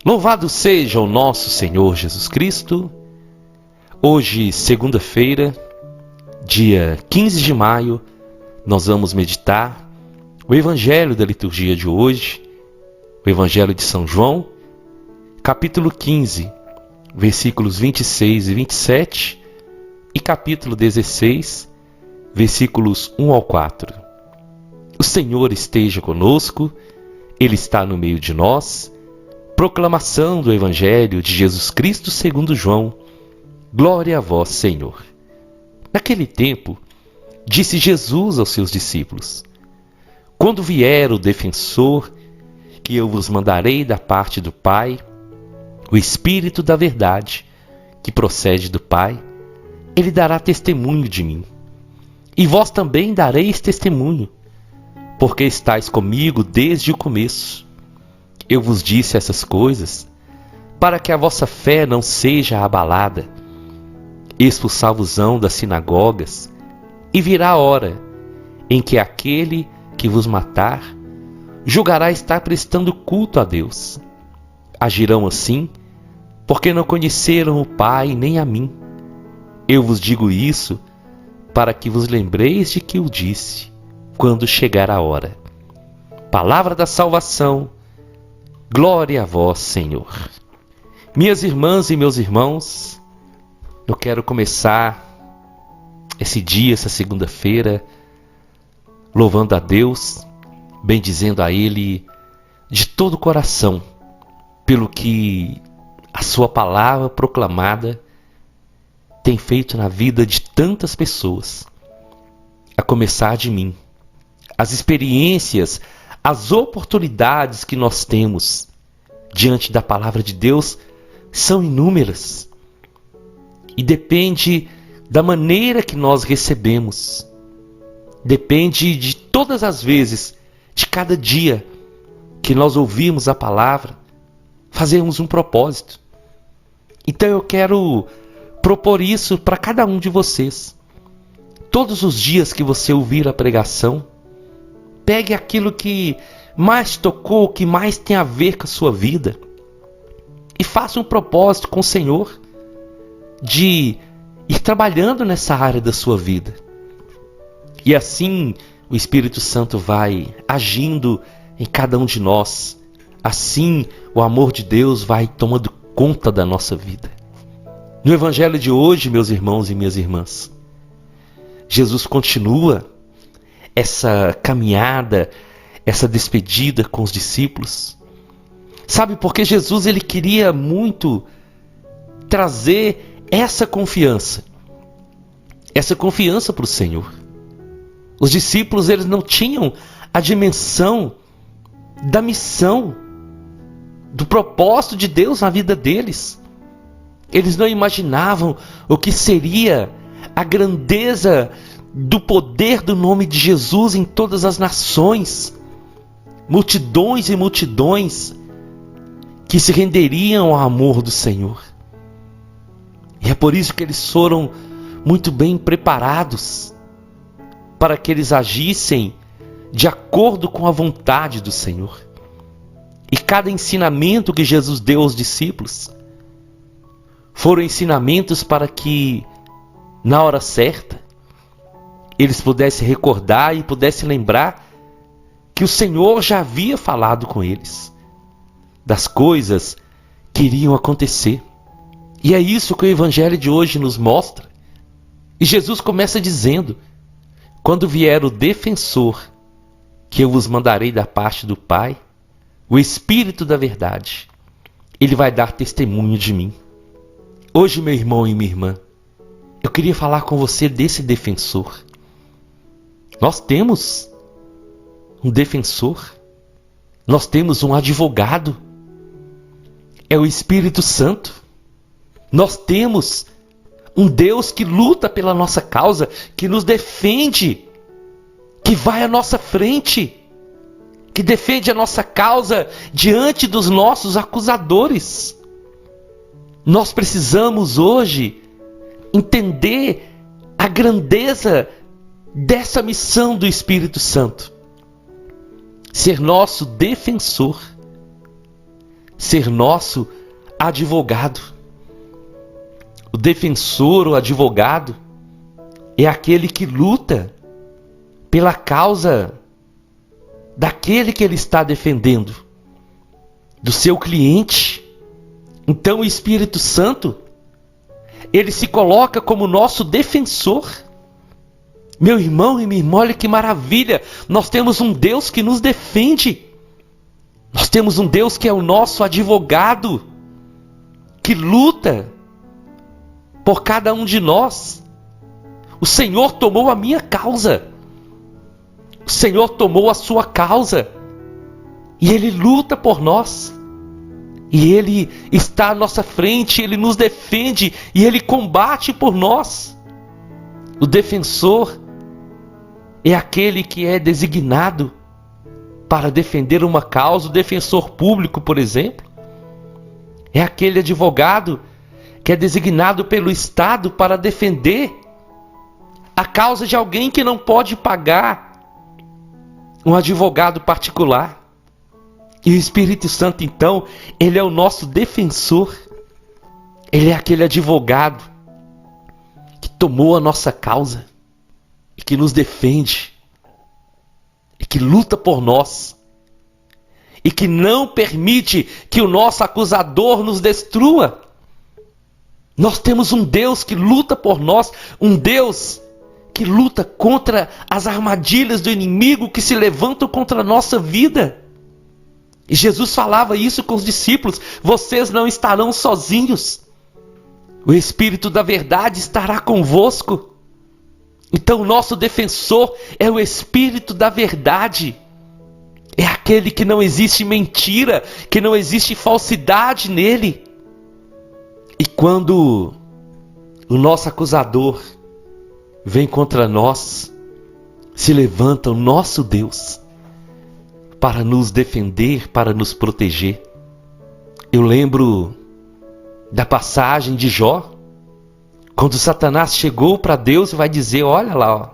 Louvado seja o nosso Senhor Jesus Cristo. Hoje, segunda-feira, dia 15 de maio, nós vamos meditar o Evangelho da liturgia de hoje, o Evangelho de São João, capítulo 15, versículos 26 e 27, e capítulo 16, versículos 1 ao 4. O Senhor esteja conosco, Ele está no meio de nós. Proclamação do Evangelho de Jesus Cristo segundo João. Glória a vós, Senhor. Naquele tempo, disse Jesus aos seus discípulos: Quando vier o defensor, que eu vos mandarei da parte do Pai, o Espírito da verdade, que procede do Pai, ele dará testemunho de mim. E vós também dareis testemunho, porque estáis comigo desde o começo. Eu vos disse essas coisas, para que a vossa fé não seja abalada. Expulsar-vos-ão das sinagogas, e virá a hora em que aquele que vos matar julgará estar prestando culto a Deus. Agirão assim, porque não conheceram o Pai nem a mim. Eu vos digo isso, para que vos lembreis de que eu disse, quando chegar a hora. Palavra da salvação. Glória a vós, Senhor. Minhas irmãs e meus irmãos, eu quero começar esse dia, essa segunda-feira, louvando a Deus, bendizendo a Ele de todo o coração, pelo que a sua palavra proclamada tem feito na vida de tantas pessoas, a começar de mim. As experiências, as oportunidades que nós temos diante da palavra de Deus são inúmeras. E depende da maneira que nós recebemos. Depende de todas as vezes, de cada dia que nós ouvimos a palavra, fazermos um propósito. Então eu quero propor isso para cada um de vocês. Todos os dias que você ouvir a pregação, pegue aquilo que mais tocou, que mais tem a ver com a sua vida, e faça um propósito com o Senhor de ir trabalhando nessa área da sua vida. E assim o Espírito Santo vai agindo em cada um de nós. Assim o amor de Deus vai tomando conta da nossa vida. No Evangelho de hoje, meus irmãos e minhas irmãs, Jesus continua essa caminhada, essa despedida com os discípulos. Sabe, porque Jesus ele queria muito trazer essa confiança para o Senhor. Os discípulos eles não tinham a dimensão da missão, do propósito de Deus na vida deles. Eles não imaginavam o que seria a grandeza do poder do nome de Jesus em todas as nações. Multidões e multidões que se renderiam ao amor do Senhor. E é por isso que eles foram muito bem preparados para que eles agissem de acordo com a vontade do Senhor. E cada ensinamento que Jesus deu aos discípulos foram ensinamentos para que, na hora certa, eles pudessem recordar e pudessem lembrar que o Senhor já havia falado com eles, das coisas que iriam acontecer. E é isso que o Evangelho de hoje nos mostra. E Jesus começa dizendo: Quando vier o defensor, que eu vos mandarei da parte do Pai, o Espírito da verdade, ele vai dar testemunho de mim. Hoje, meu irmão e minha irmã, eu queria falar com você desse defensor. Nós temos um defensor, nós temos um advogado, é o Espírito Santo. Nós temos um Deus que luta pela nossa causa, que nos defende, que vai à nossa frente, que defende a nossa causa diante dos nossos acusadores. Nós precisamos hoje entender a grandeza dessa missão do Espírito Santo. Ser nosso defensor. ser nosso advogado. O defensor, o advogado, é aquele que luta pela causa daquele que ele está defendendo, do seu cliente. Então o Espírito Santo, ele se coloca como nosso defensor. Meu irmão e minha irmã, olha que maravilha! Nós temos um Deus que nos defende. Nós temos um Deus que é o nosso advogado, que luta por cada um de nós. O Senhor tomou a minha causa. O Senhor tomou a sua causa. E Ele luta por nós. E Ele está à nossa frente, Ele nos defende e Ele combate por nós. O defensor é aquele que é designado para defender uma causa. O defensor público, por exemplo, é aquele advogado que é designado pelo Estado para defender a causa de alguém que não pode pagar um advogado particular. E o Espírito Santo, então, ele é o nosso defensor. Ele é aquele advogado que tomou a nossa causa e que nos defende e que luta por nós e que não permite que o nosso acusador nos destrua. Nós temos um Deus que luta por nós, um Deus que luta contra as armadilhas do inimigo que se levantam contra a nossa vida. E Jesus falava isso com os discípulos: vocês não estarão sozinhos. O Espírito da verdade estará convosco. Então o nosso defensor é o Espírito da verdade. É aquele que não existe mentira, que não existe falsidade nele. E quando o nosso acusador vem contra nós, se levanta o nosso Deus para nos defender, para nos proteger. Eu lembro da passagem de Jó, quando Satanás chegou para Deus e vai dizer: olha lá, ó,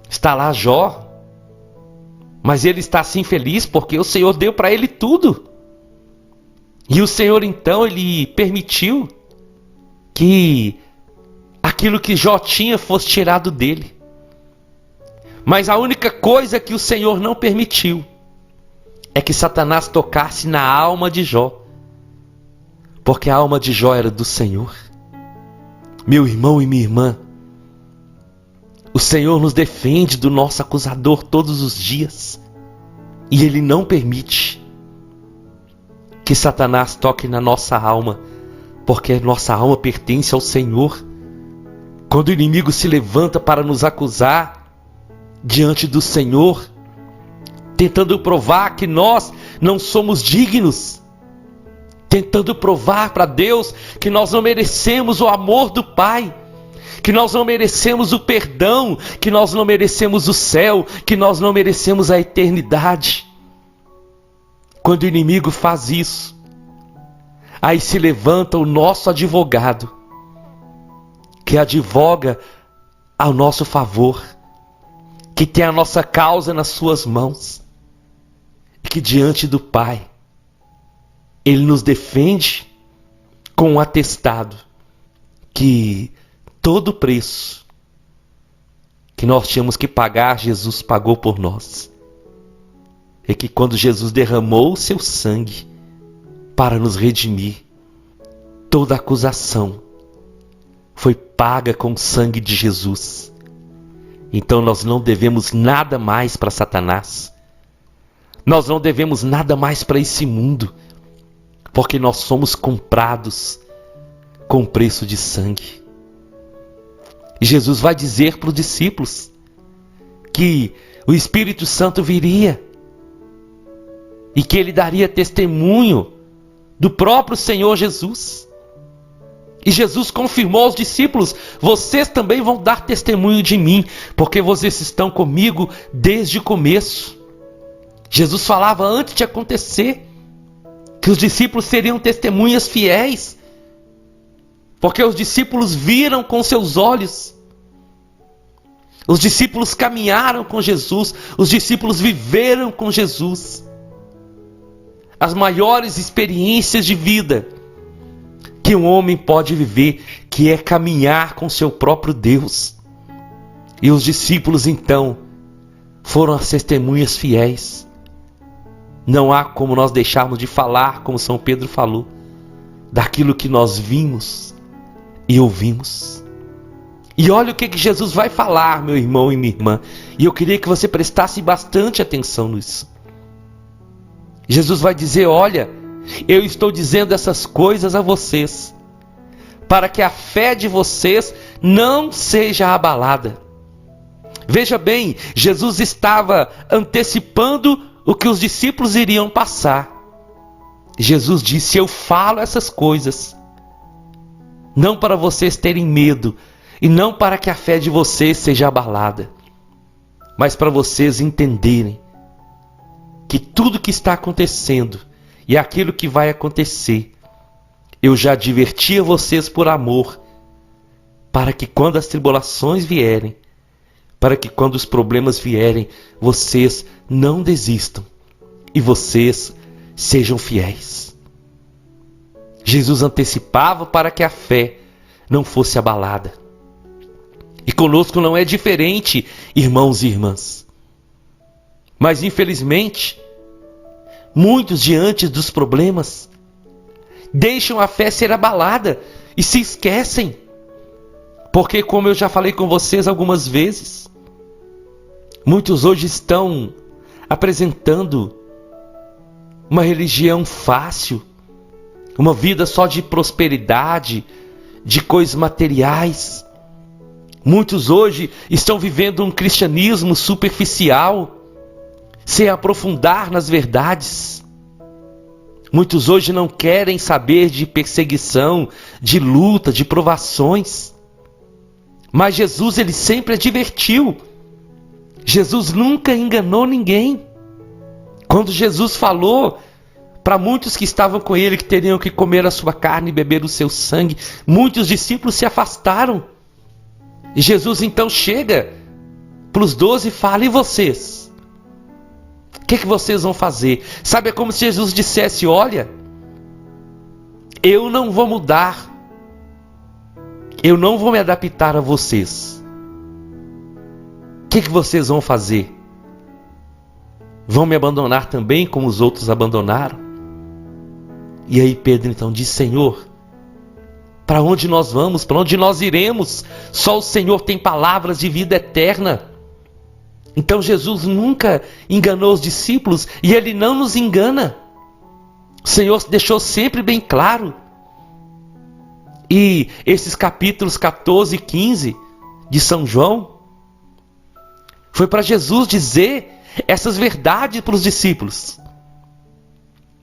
está lá Jó, mas ele está assim feliz porque o Senhor deu para ele tudo. E o Senhor então, ele permitiu que aquilo que Jó tinha fosse tirado dele. Mas a única coisa que o Senhor não permitiu é que Satanás tocasse na alma de Jó, porque a alma de Jó era do Senhor. Meu irmão e minha irmã, o Senhor nos defende do nosso acusador todos os dias, e Ele não permite que Satanás toque na nossa alma, porque a nossa alma pertence ao Senhor. Quando o inimigo se levanta para nos acusar diante do Senhor, tentando provar que nós não somos dignos, tentando provar para Deus que nós não merecemos o amor do Pai, que nós não merecemos o perdão, que nós não merecemos o céu, que nós não merecemos a eternidade. Quando o inimigo faz isso, aí se levanta o nosso advogado, que advoga ao nosso favor, que tem a nossa causa nas suas mãos, e que diante do Pai, Ele nos defende com um atestado que todo o preço que nós tínhamos que pagar, Jesus pagou por nós. E que quando Jesus derramou o seu sangue para nos redimir, toda acusação foi paga com o sangue de Jesus. Então nós não devemos nada mais para Satanás. Nós não devemos nada mais para esse mundo, porque nós somos comprados com preço de sangue. E Jesus vai dizer para os discípulos que o Espírito Santo viria e que ele daria testemunho do próprio Senhor Jesus. E Jesus confirmou aos discípulos: vocês também vão dar testemunho de mim, porque vocês estão comigo desde o começo. Jesus falava antes de acontecer que os discípulos seriam testemunhas fiéis, porque os discípulos viram com seus olhos. Os discípulos caminharam com Jesus, os discípulos viveram com Jesus. as maiores experiências de vida que um homem pode viver, que é caminhar com seu próprio Deus. E os discípulos então foram as testemunhas fiéis. Não há como nós deixarmos de falar, como São Pedro falou, daquilo que nós vimos e ouvimos. E olha o que Jesus vai falar, meu irmão e minha irmã. E eu queria que você prestasse bastante atenção nisso. Jesus vai dizer: olha, eu estou dizendo essas coisas a vocês, para que a fé de vocês não seja abalada. Veja bem, Jesus estava antecipando o que os discípulos iriam passar. Jesus disse: eu falo essas coisas, não para vocês terem medo, e não para que a fé de vocês seja abalada, mas para vocês entenderem que tudo que está acontecendo e aquilo que vai acontecer, eu já adverti a vocês por amor, para que quando as tribulações vierem, para que quando os problemas vierem, vocês não desistam e vocês sejam fiéis. Jesus antecipava para que a fé não fosse abalada. E conosco não é diferente, irmãos e irmãs. Mas infelizmente, muitos diante dos problemas deixam a fé ser abalada e se esquecem. Porque, como eu já falei com vocês algumas vezes, muitos hoje estão apresentando uma religião fácil, uma vida só de prosperidade, de coisas materiais. Muitos hoje estão vivendo um cristianismo superficial, sem aprofundar nas verdades. Muitos hoje não querem saber de perseguição, de luta, de provações. Mas Jesus, ele sempre advertiu. Jesus nunca enganou ninguém. Quando Jesus falou para muitos que estavam com ele que teriam que comer a sua carne e beber o seu sangue, muitos discípulos se afastaram. E Jesus então chega para os 12 e fala: e vocês? O que vocês vão fazer? Sabe, é como se Jesus dissesse: olha, eu não vou mudar, eu não vou me adaptar a vocês. O que vocês vão fazer? Vão me abandonar também como os outros abandonaram? E aí Pedro então diz: Senhor, para onde nós vamos? Para onde nós iremos? Só o Senhor tem palavras de vida eterna. Então Jesus nunca enganou os discípulos e Ele não nos engana. O Senhor deixou sempre bem claro. E esses capítulos 14 e 15 de São João foi para Jesus dizer essas verdades para os discípulos.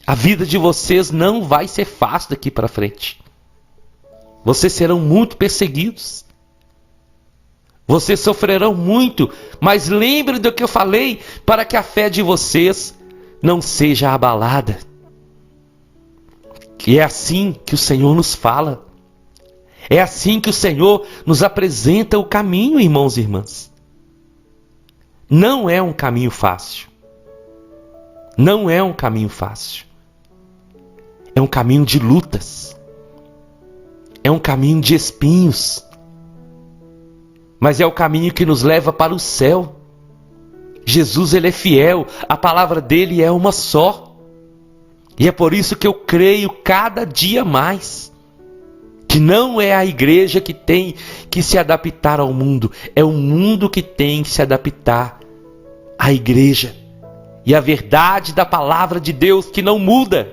A vida de vocês não vai ser fácil daqui para frente. Vocês serão muito perseguidos. Vocês sofrerão muito, mas lembrem do que eu falei, para que a fé de vocês não seja abalada. E é assim que o Senhor nos fala. É assim que o Senhor nos apresenta o caminho, irmãos e irmãs. Não é um caminho fácil. Não é um caminho fácil. É um caminho de lutas. É um caminho de espinhos. Mas é o caminho que nos leva para o céu. Jesus, ele é fiel. A palavra dele é uma só. E é por isso que eu creio cada dia mais que não é a igreja que tem que se adaptar ao mundo. É o mundo que tem que se adaptar à igreja. E a verdade da palavra de Deus que não muda,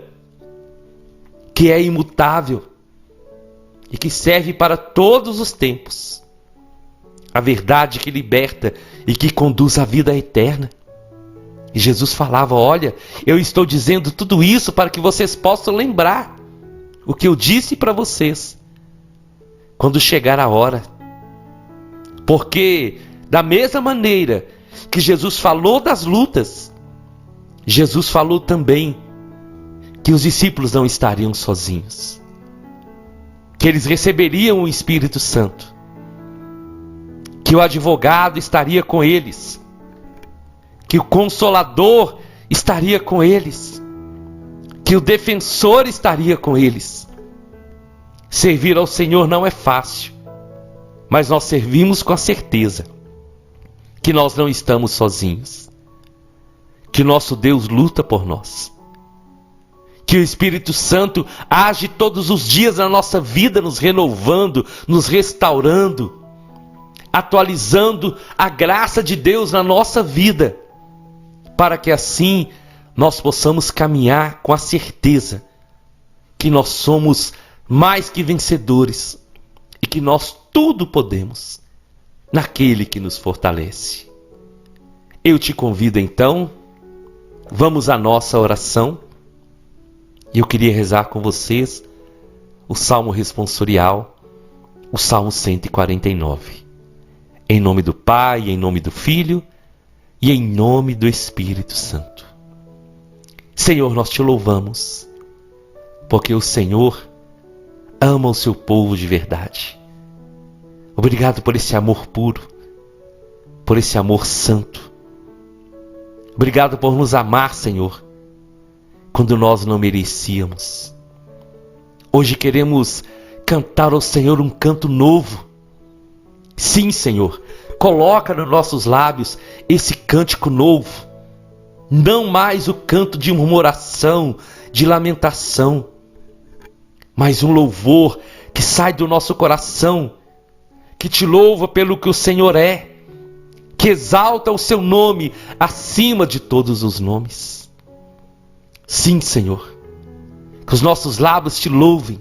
que é imutável e que serve para todos os tempos. A verdade que liberta e que conduz à vida eterna. E Jesus falava: olha, eu estou dizendo tudo isso para que vocês possam lembrar o que eu disse para vocês quando chegar a hora. Porque da mesma maneira que Jesus falou das lutas, Jesus falou também que os discípulos não estariam sozinhos, que eles receberiam o Espírito Santo, que o advogado estaria com eles, que o Consolador estaria com eles, que o defensor estaria com eles. Servir ao Senhor não é fácil, mas nós servimos com a certeza que nós não estamos sozinhos, que nosso Deus luta por nós, que o Espírito Santo age todos os dias na nossa vida, nos renovando, nos restaurando, atualizando a graça de Deus na nossa vida, para que assim nós possamos caminhar com a certeza que nós somos mais que vencedores e que nós tudo podemos naquele que nos fortalece. Eu te convido então, vamos à nossa oração. E eu queria rezar com vocês o Salmo responsorial, o Salmo 149. Em nome do Pai, em nome do Filho e em nome do Espírito Santo. Senhor, nós te louvamos, porque o Senhor ama o seu povo de verdade. Obrigado por esse amor puro, por esse amor santo. Obrigado por nos amar, Senhor, quando nós não merecíamos. Hoje queremos cantar ao Senhor um canto novo. Sim, Senhor, coloca nos nossos lábios esse cântico novo. Não mais o canto de murmuração, de lamentação, mas um louvor que sai do nosso coração, que te louva pelo que o Senhor é, que exalta o seu nome acima de todos os nomes. Sim, Senhor, que os nossos lábios te louvem,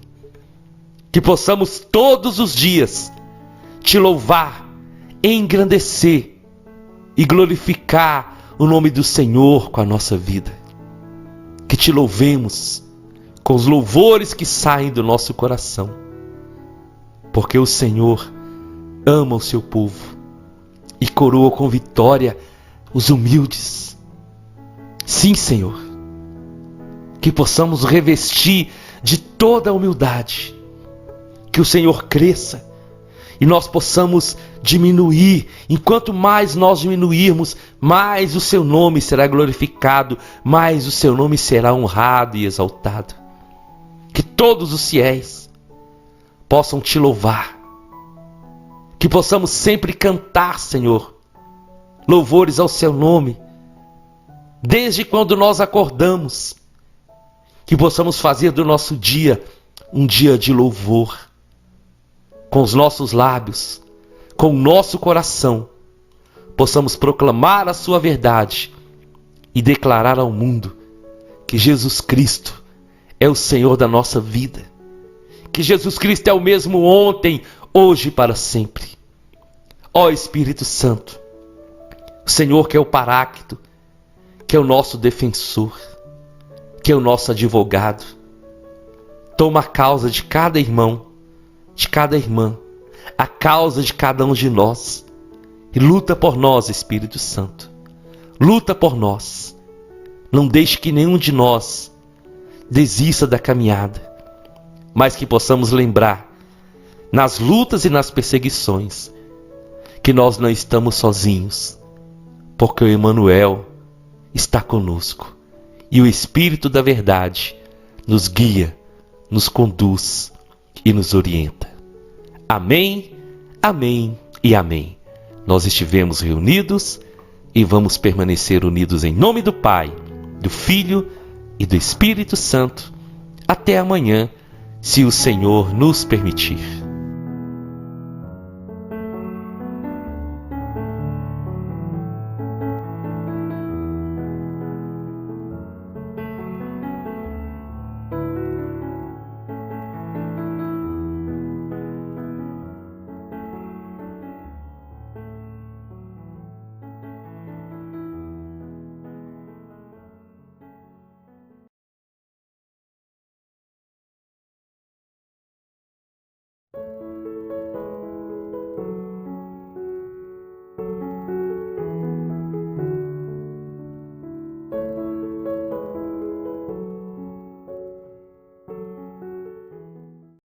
que possamos todos os dias te louvar, engrandecer e glorificar o nome do Senhor com a nossa vida. Que te louvemos com os louvores que saem do nosso coração, porque o Senhor ama o seu povo e coroa com vitória os humildes. Sim, Senhor, que possamos revestir de toda a humildade, que o Senhor cresça e nós possamos diminuir. Enquanto mais nós diminuirmos, mais o seu nome será glorificado, mais o seu nome será honrado e exaltado. Que todos os fiéis possam te louvar, que possamos sempre cantar, Senhor, louvores ao seu nome, desde quando nós acordamos, que possamos fazer do nosso dia um dia de louvor, com os nossos lábios, com o nosso coração, possamos proclamar a sua verdade e declarar ao mundo que Jesus Cristo é o Senhor da nossa vida, que Jesus Cristo é o mesmo ontem, hoje e para sempre. Ó Espírito Santo, o Senhor que é o Paráclito, que é o nosso defensor, que é o nosso advogado, toma a causa de cada irmão, de cada irmã, a causa de cada um de nós, e luta por nós, Espírito Santo. Luta por nós. Não deixe que nenhum de nós desista da caminhada, mas que possamos lembrar, nas lutas e nas perseguições, que nós não estamos sozinhos, porque o Emmanuel está conosco, e o Espírito da Verdade nos guia, nos conduz e nos orienta. Amém, amém e amém. Nós estivemos reunidos e vamos permanecer unidos em nome do Pai, do Filho e do Espírito Santo. Até amanhã, se o Senhor nos permitir.